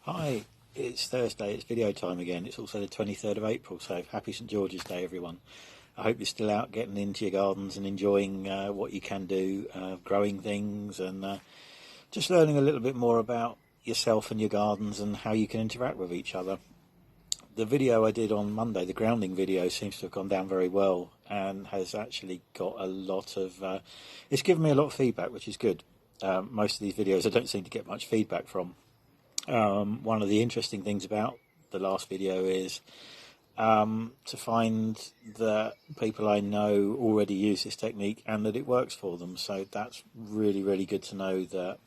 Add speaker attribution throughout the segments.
Speaker 1: Hi, it's Thursday, it's video time again. It's also the 23rd of April, so happy St George's Day, everyone. I hope you're still out getting into your gardens and enjoying what you can do, growing things and just learning a little bit more about yourself and your gardens and how you can interact with each other. The video I did on Monday, the grounding video, seems to have gone down very well and has actually got a lot of... it's given me a lot of feedback, which is good. Most of these videos I don't seem to get much feedback from. One of the interesting things about the last video is to find that people I know already use this technique and that it works for them. So that's really, really good to know that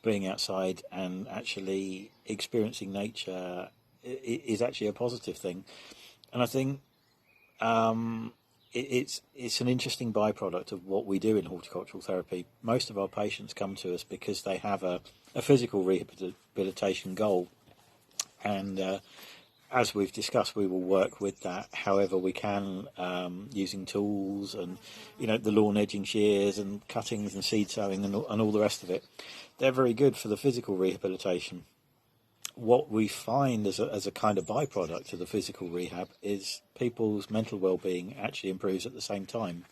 Speaker 1: being outside and actually experiencing nature is actually a positive thing. And I think it's an interesting byproduct of what we do in horticultural therapy. Most of our patients come to us because they have a physical rehabilitation goal, and as we've discussed, we will work with that however we can, using tools and the lawn edging shears and cuttings and seed sowing and all the rest of it. They're very good for the physical rehabilitation. What we find as a kind of byproduct of the physical rehab is people's mental well-being actually improves at the same time.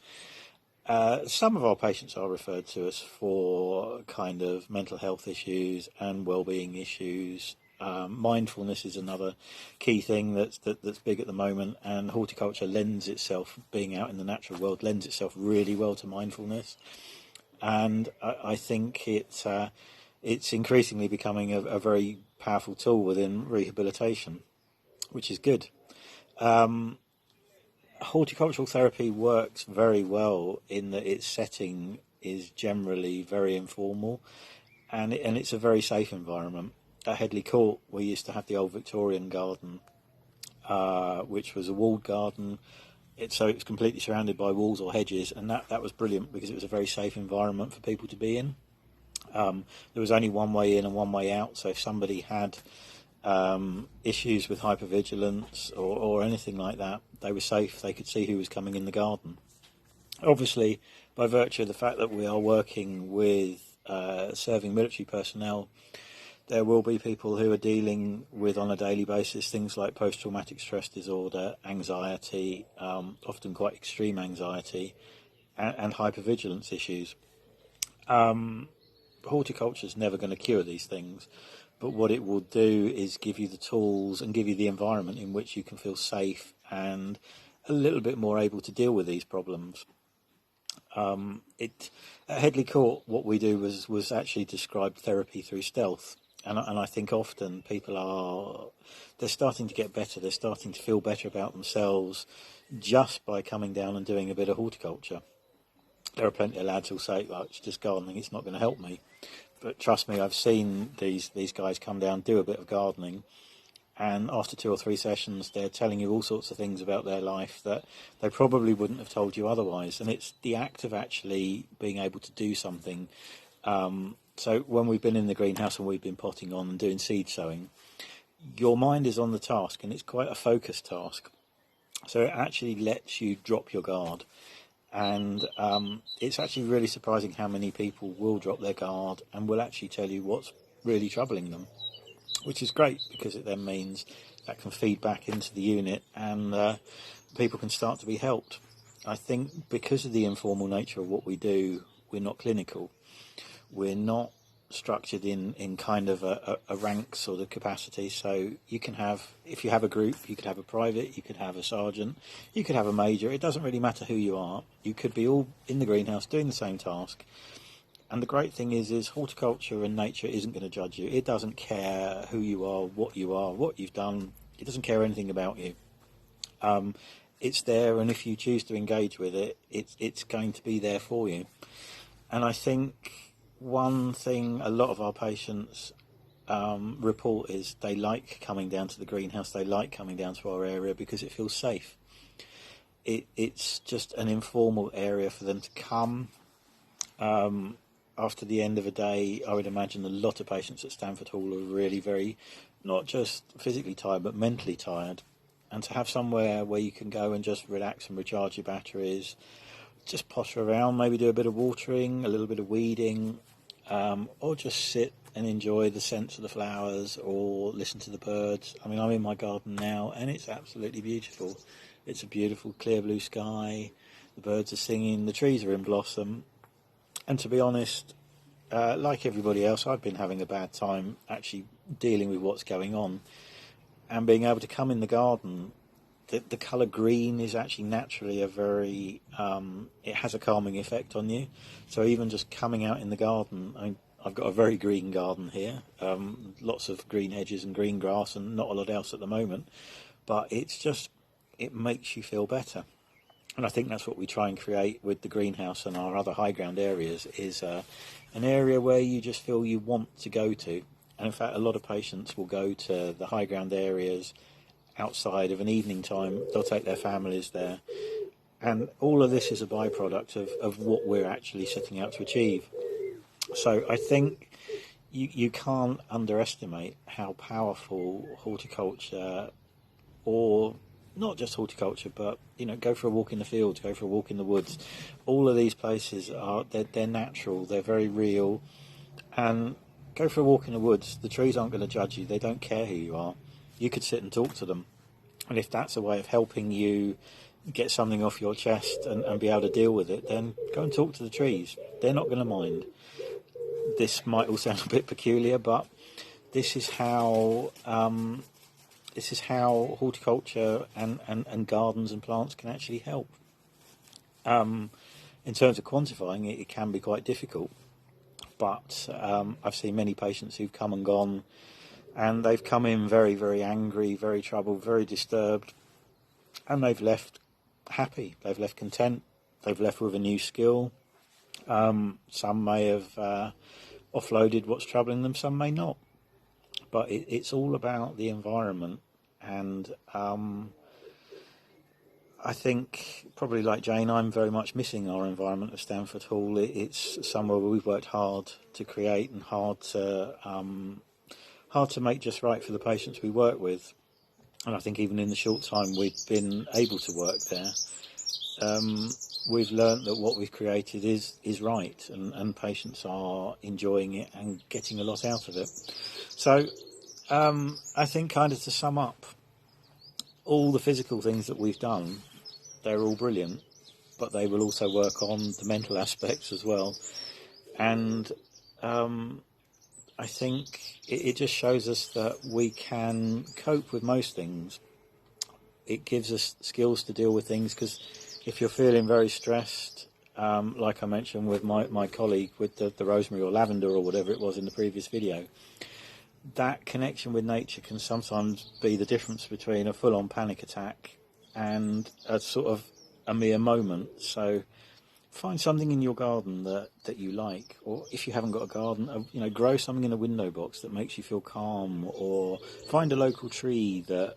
Speaker 1: Some of our patients are referred to us for kind of mental health issues and well-being issues. Mindfulness is another key thing that's big at the moment, and horticulture lends itself, being out in the natural world, lends itself really well to mindfulness. And I think it's increasingly becoming a very powerful tool within rehabilitation, which is good. Horticultural therapy works very well in that its setting is generally very informal, and it's a very safe environment. At Headley Court, we used to have the old Victorian garden, which was a walled garden. So it's completely surrounded by walls or hedges, and that was brilliant because it was a very safe environment for people to be in. There was only one way in and one way out, so if somebody had issues with hypervigilance or anything like that, they were safe. They could see who was coming in the garden. Obviously, by virtue of the fact that we are working with serving military personnel, there will be people who are dealing with on a daily basis things like post-traumatic stress disorder, anxiety, often quite extreme anxiety, and hypervigilance issues. Horticulture is never going to cure these things, but what it will do is give you the tools and give you the environment in which you can feel safe and a little bit more able to deal with these problems. At Headley Court, what we do was actually describe therapy through stealth, and I think often people they're starting to get better, they're starting to feel better about themselves just by coming down and doing a bit of horticulture. There are plenty of lads who'll say, well, it's just gardening, it's not going to help me. But trust me, I've seen these guys come down, do a bit of gardening, and after 2 or 3 sessions, they're telling you all sorts of things about their life that they probably wouldn't have told you otherwise. And it's the act of actually being able to do something. So when we've been in the greenhouse and we've been potting on and doing seed sowing, your mind is on the task, and it's quite a focused task. So it actually lets you drop your guard. And it's actually really surprising how many people will drop their guard and will actually tell you what's really troubling them, which is great because it then means that can feed back into the unit and people can start to be helped. I think because of the informal nature of what we do, we're not clinical. We're not structured in kind of a rank sort of capacity. So you can have, if you have a group, you could have a private, you could have a sergeant, you could have a major. It doesn't really matter who you are. You could be all in the greenhouse doing the same task. And the great thing is horticulture and nature isn't going to judge you. It doesn't care who you are, what you've done. It doesn't care anything about you. It's there, and if you choose to engage with it, it's going to be there for you. And I think one thing a lot of our patients report is they like coming down to the greenhouse, they like coming down to our area because it feels safe. It's just an informal area for them to come. After the end of a day, I would imagine a lot of patients at Stanford Hall are really very, not just physically tired, but mentally tired. And to have somewhere where you can go and just relax and recharge your batteries, just potter around, maybe do a bit of watering, a little bit of weeding, or just sit and enjoy the scents of the flowers or listen to the birds. I mean, I'm in my garden now and it's absolutely beautiful. It's a beautiful clear blue sky, the birds are singing, the trees are in blossom, and to be honest, like everybody else, I've been having a bad time actually dealing with what's going on, and being able to come in the garden. The colour green is actually naturally a very, it has a calming effect on you. So even just coming out in the garden, I've got a very green garden here, lots of green hedges and green grass and not a lot else at the moment, but it makes you feel better. And I think that's what we try and create with the greenhouse and our other high ground areas, is an area where you just feel you want to go to. And in fact, a lot of patients will go to the high ground areas outside of an evening time. They'll take their families there, and all of this is a byproduct of what we're actually setting out to achieve. So I think you can't underestimate how powerful horticulture, or not just horticulture, but go for a walk in the fields, go for a walk in the woods, all of these places they're natural, they're very real. And go for a walk in the woods, the trees aren't going to judge you, they don't care who you are. You could sit and talk to them. And if that's a way of helping you get something off your chest and be able to deal with it, then go and talk to the trees. They're not going to mind. This might all sound a bit peculiar, but this is how horticulture and gardens and plants can actually help. In terms of quantifying it, it can be quite difficult. But I've seen many patients who've come and gone, and they've come in very, very angry, very troubled, very disturbed, and they've left happy, they've left content, they've left with a new skill. Some may have offloaded what's troubling them, some may not. But it's all about the environment, and I think, probably like Jane, I'm very much missing our environment at Stanford Hall. It's somewhere where we've worked hard to create and hard to make just right for the patients we work with. And I think even in the short time we've been able to work there, we've learnt that what we've created is right, and patients are enjoying it and getting a lot out of it. So I think, kind of to sum up, all the physical things that we've done, they're all brilliant, but they will also work on the mental aspects as well. And I think it just shows us that we can cope with most things. It gives us skills to deal with things, because if you're feeling very stressed, like I mentioned with my colleague with the rosemary or lavender or whatever it was in the previous video, that connection with nature can sometimes be the difference between a full-on panic attack and a sort of a mere moment. So find something in your garden that you like, or if you haven't got a garden, grow something in a window box that makes you feel calm, or find a local tree that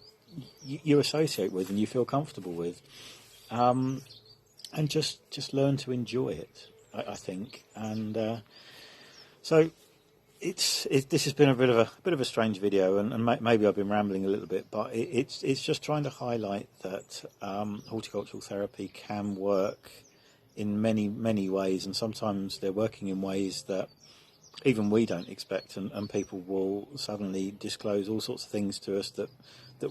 Speaker 1: you associate with and you feel comfortable with, and just learn to enjoy it, I think. And so this has been a bit of a strange video, and maybe I've been rambling a little bit, but it's just trying to highlight that horticultural therapy can work in many, many ways, and sometimes they're working in ways that even we don't expect, and people will suddenly disclose all sorts of things to us that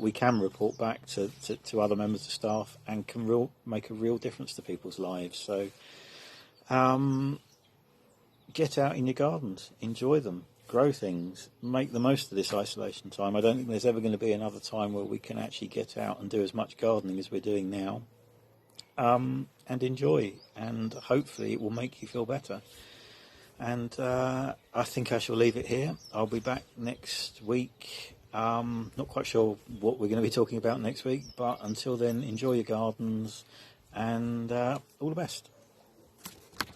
Speaker 1: we can report back to other members of staff, and can make a real difference to people's lives. So get out in your gardens, enjoy them, grow things, make the most of this isolation time. I don't think there's ever going to be another time where we can actually get out and do as much gardening as we're doing now, and enjoy, and hopefully it will make you feel better. And I think I shall leave it here. I'll be back next week. Not quite sure what we're going to be talking about next week, but until then, enjoy your gardens, and all the best.